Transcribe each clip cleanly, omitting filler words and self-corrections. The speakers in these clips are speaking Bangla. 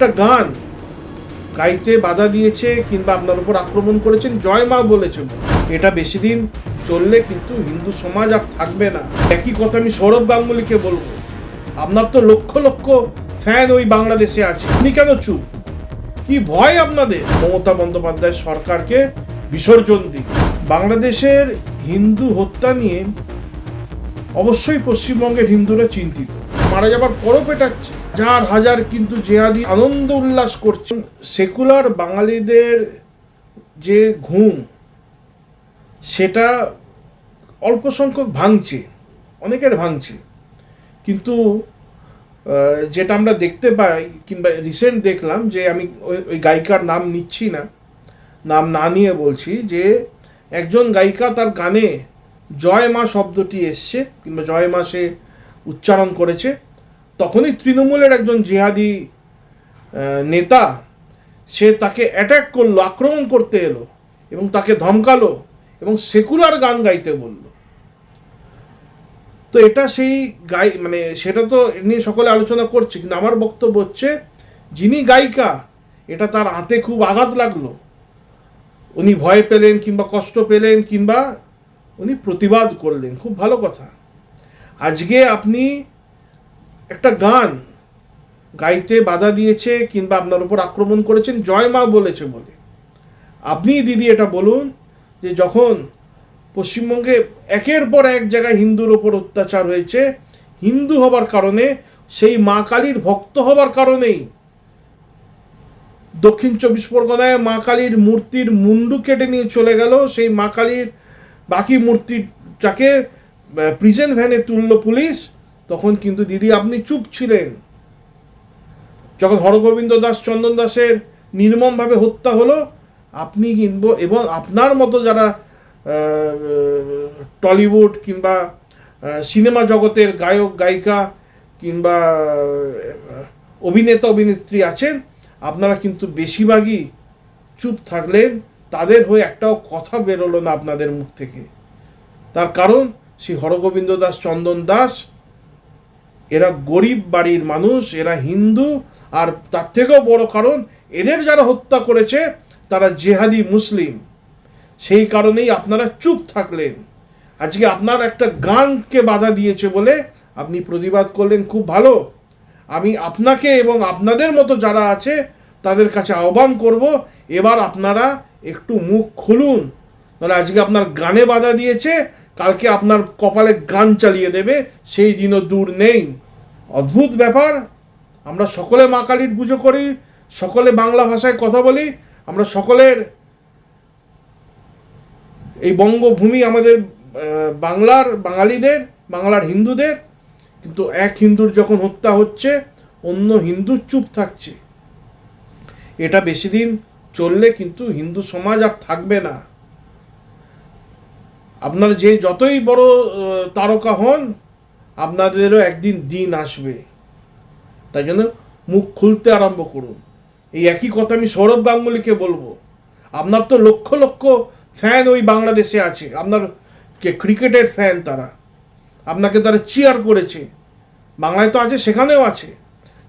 একটা গান গাইতে বাধা দিয়েছে কিংবা আপনার উপর আক্রমণ করেছেন, জয় মা বলেছে, এটা বেশি দিন চললে কিন্তু হিন্দু সমাজ আর থাকবে না। একই কথা আমি সৌরভ গাঙ্গুলিকে বলবো, আপনার তো লক্ষ লক্ষ ফ্যান ওই বাংলাদেশে আছে, আপনি কেন চুপ? কি ভয় আপনাদের? মমতা বন্দ্যোপাধ্যায় সরকারকে বিসর্জন দিন। বাংলাদেশের হিন্দু হত্যা নিয়ে অবশ্যই পশ্চিমবঙ্গের হিন্দুরা চিন্তিত। মারা যাবার পরও পেটাচ্ছে, হাজার হাজার কিন্তু জেহাদি আনন্দ উল্লাস করছেন। সেকুলার বাঙালিদের যে ঘুম, সেটা অল্প সংখ্যক ভাঙছে, অনেকের ভাঙছে, কিন্তু যেটা আমরা দেখতে পাই কিংবা রিসেন্ট দেখলাম, যে আমি ওই গায়িকার নাম নিচ্ছি না, নাম না নিয়ে বলছি, যে একজন গায়িকা তার গানে জয় মা শব্দটি এসছে কিংবা জয় মা সে উচ্চারণ করেছে, তখনই তৃণমূলের একজন জিহাদি নেতা সে তাকে অ্যাটাক করলো, আক্রমণ করতে এলো এবং তাকে ধমকালো এবং সেকুলার গান গাইতে বলল। তো এটা সেই মানে সেটা তো নিয়ে সকলে আলোচনা করছে, কিন্তু আমার বক্তব্য হচ্ছে, যিনি গায়িকা, এটা তার হাতে খুব আঘাত লাগলো, উনি ভয় পেলেন কিংবা কষ্ট পেলেন কিংবা উনি প্রতিবাদ করলেন, খুব ভালো কথা। আজকে আপনি একটা গান গাইতে বাধা দিয়েছে কিংবা আপনার উপর আক্রমণ করেছেন, জয় মা বলেছে বলে, আপনি দিদি এটা বলুন যে যখন পশ্চিমবঙ্গে একের পর এক জায়গায় হিন্দুর ওপর অত্যাচার হয়েছে, হিন্দু হবার কারণে, সেই মা কালীর ভক্ত হবার কারণেই দক্ষিণ চব্বিশ পরগনায় মা কালীর মূর্তির মুন্ডু কেটে নিয়ে চলে গেল, সেই মা কালীর বাকি মূর্তিটাকে প্রিজন ভ্যানে তুললো পুলিশ, তখন কিন্তু দিদি আপনি চুপ ছিলেন। যখন হরগোবিন্দ দাস চন্দন দাসের নির্মমভাবে হত্যা হলো, আপনি কিন্তু এবং আপনার মতো যারা টলিউড কিংবা সিনেমা জগতের গায়ক গায়িকা কিংবা অভিনেতা অভিনেত্রী আছেন, আপনারা কিন্তু বেশিরভাগই চুপ থাকলেন, তাদের হয়ে একটাও কথা বেরোলো না আপনাদের মুখ থেকে। তার কারণ সেই হরগোবিন্দ দাস চন্দন দাস এরা গরিব বাড়ির মানুষ, এরা হিন্দু, আর তার থেকেও বড় কারণ, এদের যারা হত্যা করেছে তারা জেহাদি মুসলিম। সেই কারণেই আপনারা চুপ থাকলেন। আজকে আপনার একটা গানকে বাধা দিয়েছে বলে আপনি প্রতিবাদ করলেন, খুব ভালো। আমি আপনাকে এবং আপনাদের মতো যারা আছে তাদের কাছে আহ্বান করব, এবার আপনারা একটু মুখ খুলুন, তাহলে আজকে আপনার গানে বাধা দিয়েছে, কালকে আপনার কপালে গান চালিয়ে দেবে, সেই দিনও দূর নেই। অদ্ভুত ব্যাপার, আমরা সকলে মা কালীর পুজো করি, সকলে বাংলা ভাষায় কথা বলি, আমরা সকলের এই বঙ্গভূমি আমাদের বাংলার বাঙালিদের, বাংলার হিন্দুদের, কিন্তু এক হিন্দুর যখন হত্যা হচ্ছে অন্য হিন্দু চুপ থাকছে, এটা বেশি দিন চললে কিন্তু হিন্দু সমাজ আর থাকবে না। আপনার যে যতই বড় তারকা হন, আপনাদেরও একদিন দিন আসবে, তাই জন্য মুখ খুলতে আরম্ভ করুন। এই একই কথা আমি সৌরভ গাঙ্গুলিকে বলবো, আপনার তো লক্ষ লক্ষ ফ্যান ওই বাংলাদেশে আছে, আপনার ক্রিকেটের ফ্যান, তারা আপনাকে তারা চিয়ার করেছে, বাংলায় তো আছে, সেখানেও আছে,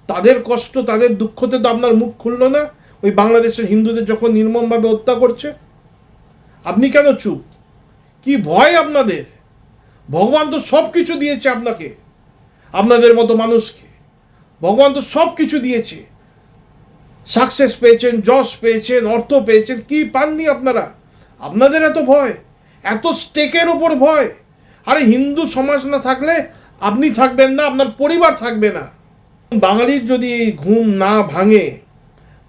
তাদের কষ্ট তাদের দুঃখতে তো আপনার মুখ খুললো না। ওই বাংলাদেশের হিন্দুদের যখন নির্মমভাবে হত্যা করছে, আপনি কেন চুপ? কি ভয় আপনাদের? ভগবান তো সব কিছু দিয়েছে আপনাকে, আপনাদের মতো মানুষকে ভগবান তো সব কিছু দিয়েছে, সাকসেস পেয়েছেন, যশ পেয়েছেন, অর্থ পেয়েছেন, কি পাননি আপনারা? আপনাদের এত ভয়, এত স্টেকের ওপর ভয়? আরে হিন্দু সমাজ না থাকলে আপনি থাকবেন না, আপনার পরিবার থাকবে না। বাঙালির যদি ঘুম না ভাঙে,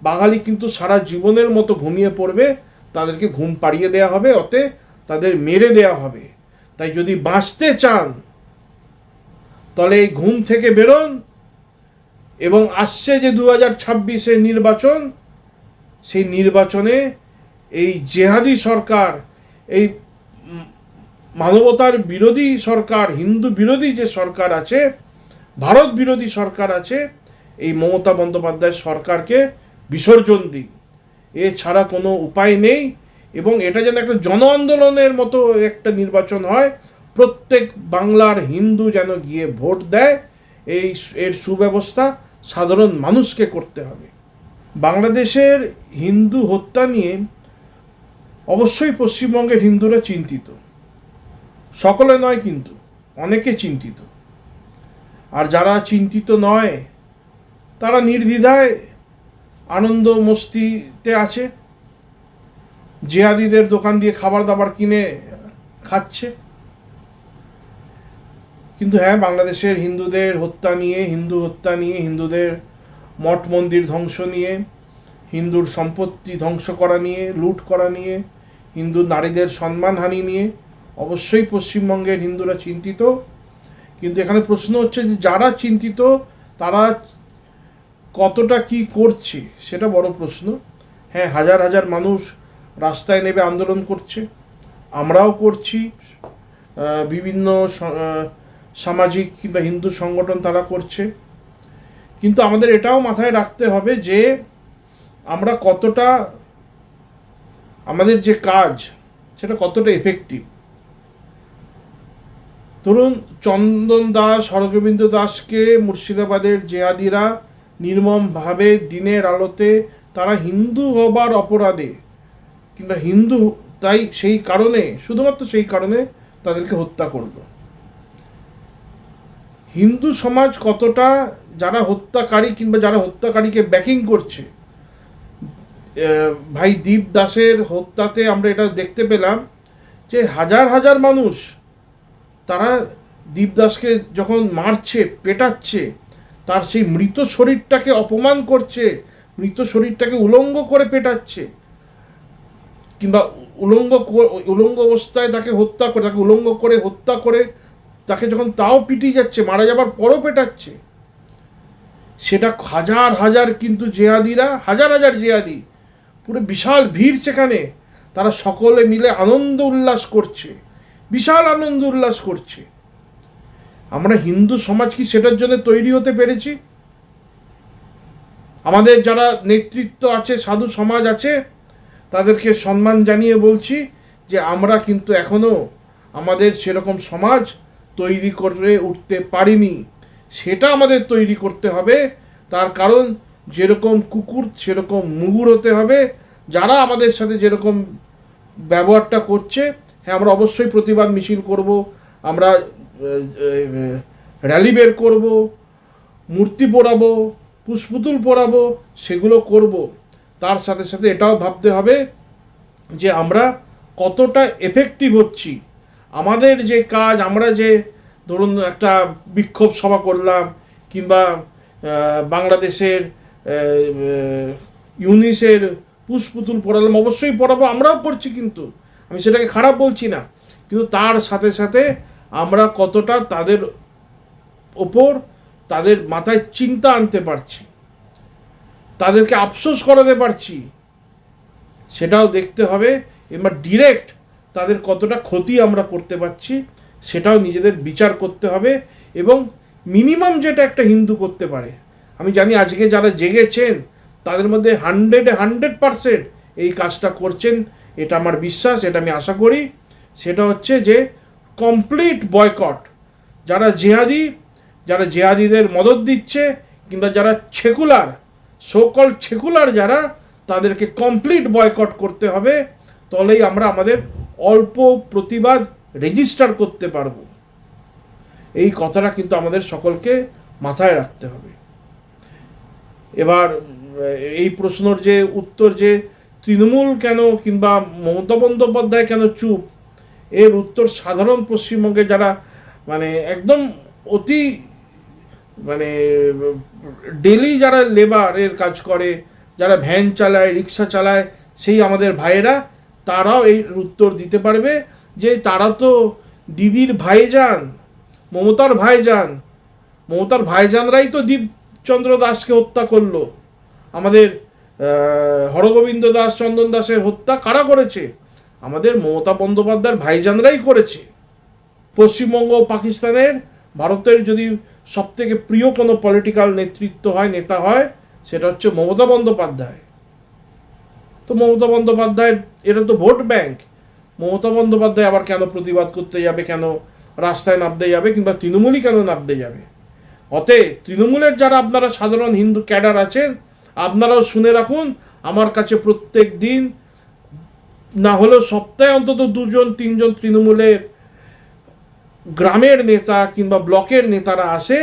বাঙালি কিন্তু সারা জীবনের মতো ঘুমিয়ে পড়বে, তাদেরকে ঘুম পাড়িয়ে দেওয়া হবে, অতে তাদের মেরে দেওয়া হবে। তাই যদি বাঁচতে চান তাহলে এই ঘুম থেকে বেরোন, এবং আসছে যে 2026-এর নির্বাচন, সেই নির্বাচনে এই জেহাদি সরকার, এই মানবতার বিরোধী সরকার, হিন্দু বিরোধী যে সরকার আছে, ভারত বিরোধী সরকার আছে, এই মমতা বন্দ্যোপাধ্যায় সরকারকে বিসর্জন দিই, এছাড়া কোনো উপায় নেই। এবং এটা যেন একটা জন আন্দোলনের মতো একটা নির্বাচন হয়, প্রত্যেক বাংলার হিন্দু যেন গিয়ে ভোট দেয়, এর সুব্যবস্থা সাধারণ মানুষকে করতে হবে। বাংলাদেশের হিন্দু হত্যা নিয়ে অবশ্যই পশ্চিমবঙ্গের হিন্দুরা চিন্তিত, সকলে নয় কিন্তু অনেকে চিন্তিত। আর যারা চিন্তিত নয় তারা নির্দ্বিধায় আনন্দ মস্তিতে আছে, জিহাদিদের দোকান দিয়ে খাবার দাবার কিনে খাচ্ছে। কিন্তু হ্যাঁ, বাংলাদেশের হিন্দুদের হত্যা নিয়ে, হিন্দু হত্যা নিয়ে, হিন্দুদের মঠ মন্দির ধ্বংস নিয়ে, হিন্দুর সম্পত্তি ধ্বংস করা নিয়ে, লুট করা নিয়ে, হিন্দু নারীদের সম্মানহানি নিয়ে অবশ্যই পশ্চিমবঙ্গের হিন্দুরা চিন্তিত। কিন্তু এখানে প্রশ্ন হচ্ছে যে যারা চিন্তিত তারা কতটা কি করছে সেটা বড় প্রশ্ন। হ্যাঁ, হাজার হাজার মানুষ রাস্তায় নেমে আন্দোলন করছে, আমরাও করছি, বিভিন্ন সামাজিক কিংবা হিন্দু সংগঠন তারা করছে। কিন্তু আমাদের এটাও মাথায় রাখতে হবে যে আমরা কতটা, আমাদের যে কাজ সেটা কতটা এফেক্টিভ। ধরুন, চন্দন দাস, হরগোবিন্দ দাসকে মুর্শিদাবাদের জেহাদিরা নির্মমভাবে দিনের আলোতে, তারা হিন্দু হবার অপরাধে কিংবা হিন্দু তাই সেই কারণে, শুধুমাত্র সেই কারণে তাদেরকে হত্যা করলো। হিন্দু সমাজ কতটা, যারা হত্যাকারী কিংবা যারা হত্যাকারীকে ব্যাকিং করছে, ভাই দীপ দাসের হত্যাতে আমরা এটা দেখতে পেলাম যে হাজার হাজার মানুষ তারা দীপ দাসকে যখন মারছে, পেটাচ্ছে, তার সেই মৃত শরীরটাকে অপমান করছে, মৃত শরীরটাকে উলঙ্গ করে পেটাচ্ছে, কিংবা উলঙ্গ অবস্থায় তাকে হত্যা করে, তাকে উলঙ্গ করে হত্যা করে তাকে যখন তাও পিটিয়ে যাচ্ছে, মারা যাবার পরও পেটাচ্ছে, সেটা হাজার হাজার কিন্তু জেহাদিরা, হাজার হাজার জেহাদি, পুরো বিশাল ভিড় সেখানে, তারা সকলে মিলে আনন্দ উল্লাস করছে, বিশাল আনন্দ উল্লাস করছে। আমরা হিন্দু সমাজ কি সেটার জন্য তৈরি হতে পেরেছি? আমাদের যারা নেতৃত্ব আছে, সাধু সমাজ আছে, তাদেরকে সম্মান জানিয়ে বলছি যে আমরা কিন্তু এখনও আমাদের সেরকম সমাজ তৈরি করে উঠতে পারিনি। সেটা আমাদের তৈরি করতে হবে। তার কারণ, যেরকম কুকুর সেরকম মুগুর হতে হবে। যারা আমাদের সাথে যেরকম ব্যবহারটা করছে, হ্যাঁ, আমরা অবশ্যই প্রতিবাদ মিছিল করব, আমরা র্যালি বের করব, মূর্তি পোড়াবো, পুষ্পতুল পোড়াবো, সেগুলো করব। তার সাথে সাথে এটাও ভাবতে হবে যে আমরা কতটা এফেক্টিভ হচ্ছি। আমাদের যে কাজ, আমরা যে ধরুন একটা বিক্ষোভ সভা করলাম, কিংবা বাংলাদেশের ইউনিসের পুষ্পতুল পড়ালাম, অবশ্যই পড়াবো, আমরাও করছি, কিন্তু আমি সেটাকে খারাপ বলছি না। কিন্তু তার সাথে সাথে আমরা কতটা তাদের ওপর, তাদের মাথায় চিন্তা আনতে পারছি, তাদেরকে আফসোস করাতে পারছি, সেটাও দেখতে হবে। এবার ডিরেক্ট তাদের কতটা ক্ষতি আমরা করতে পারছি সেটাও নিজেদের বিচার করতে হবে। এবং মিনিমাম যেটা একটা হিন্দু করতে পারে, আমি জানি আজকে যারা জেগেছেন তাদের মধ্যে 100% এই কাজটা করছেন, এটা আমার বিশ্বাস, এটা আমি আশা করি। সেটা হচ্ছে যে কমপ্লিট বয়কট। যারা জেহাদিদের মদত দিচ্ছে, কিংবা যারা সেকুলার, সোকল সেকুলার যারা, তাদেরকে কমপ্লিট বয়কট করতে হবে। তবেই আমরা আমাদের অল্প প্রতিবাদ রেজিস্টার করতে পারবো। এই কথাটা কিন্তু আমাদের সকলকে মাথায় রাখতে হবে। এবার এই প্রশ্নের যে উত্তর, যে তৃণমূল কেন কিংবা মমতা বন্দ্যোপাধ্যায় কেন চুপ, এর উত্তর সাধারণ পশ্চিমবঙ্গে যারা একদম অতি ডেলি যারা লেবারের কাজ করে, যারা ভ্যান চালায়, রিক্সা চালায়, সেই আমাদের ভাইয়েরা, তারাও এই উত্তর দিতে পারবে যে তারা তো দিদির ভাইজান, মমতার ভাইজানরাই তো দীপচন্দ্র দাসকে হত্যা করলো। আমাদের হরগোবিন্দ দাস, চন্দন দাসের হত্যা কারা করেছে? আমাদের মমতা বন্দ্যোপাধ্যায়ের ভাইজানরাই করেছে। পশ্চিমবঙ্গ, পাকিস্তানের, ভারতের যদি সবথেকে প্রিয় কোনো পলিটিক্যাল নেতা হয়, সেটা হচ্ছে মমতা বন্দ্যোপাধ্যায়। তো মমতা বন্দ্যোপাধ্যায়ের, এটা তো ভোট ব্যাংক। মমতা বন্দ্যোপাধ্যায় আবার কেন প্রতিবাদ করতে যাবে, কেন রাস্তায় নামতে যাবে, কিংবা তৃণমূলই কেন নামতে যাবে? অতএব তৃণমূলের যারা আপনারা সাধারণ হিন্দু ক্যাডার আছেন, আপনারাও শুনে রাখুন, আমার কাছে প্রত্যেক দিন না হলেও সপ্তাহে অন্তত 2-3জন তৃণমূলের গ্রামের নেতা কিংবা ব্লকের নেতারা আসে,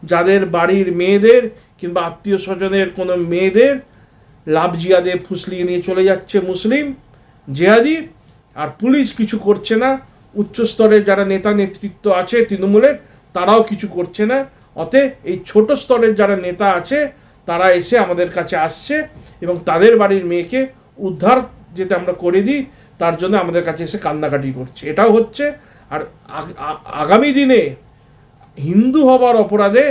যাদের বাড়ির মেয়েদের কিংবা আত্মীয় স্বজনের কোনো মেয়েদের লাভ জিহাদে ফুসলিয়ে নিয়ে চলে যাচ্ছে মুসলিম জেহাদি, আর পুলিশ কিছু করছে না। উচ্চস্তরের যারা নেতা নেতৃত্ব আছে তৃণমূলের, তারাও কিছু করছে না। অতএব এই ছোট স্তরের যারা নেতা আছে তারা এসে আমাদের কাছে আসছে এবং তাদের বাড়ির মেয়েকে উদ্ধার যেটা আমরা করে দিই তার জন্য আমাদের কাছে এসে কান্নাকাটি করছে। এটাও হচ্ছে। আর আগামী দিনে হিন্দু হবার অপরাধে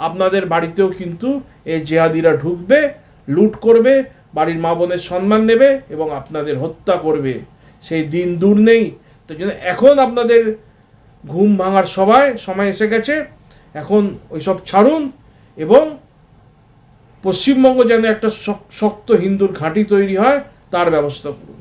আপনাদের বাড়িতেও কিন্তু এই জেহাদিরা ঢুকবে, লুট করবে, বাড়ির মা বোনের সম্মান নেবে এবং আপনাদের হত্যা করবে। সেই দিন দূর নেই। তাই জন্য এখন আপনাদের ঘুম ভাঙার সময় এসে গেছে। এখন ওইসব ছাড়ুন এবং পশ্চিমবঙ্গ যেন একটা শক্ত হিন্দুর ঘাঁটি তৈরি হয় তার ব্যবস্থা করুন।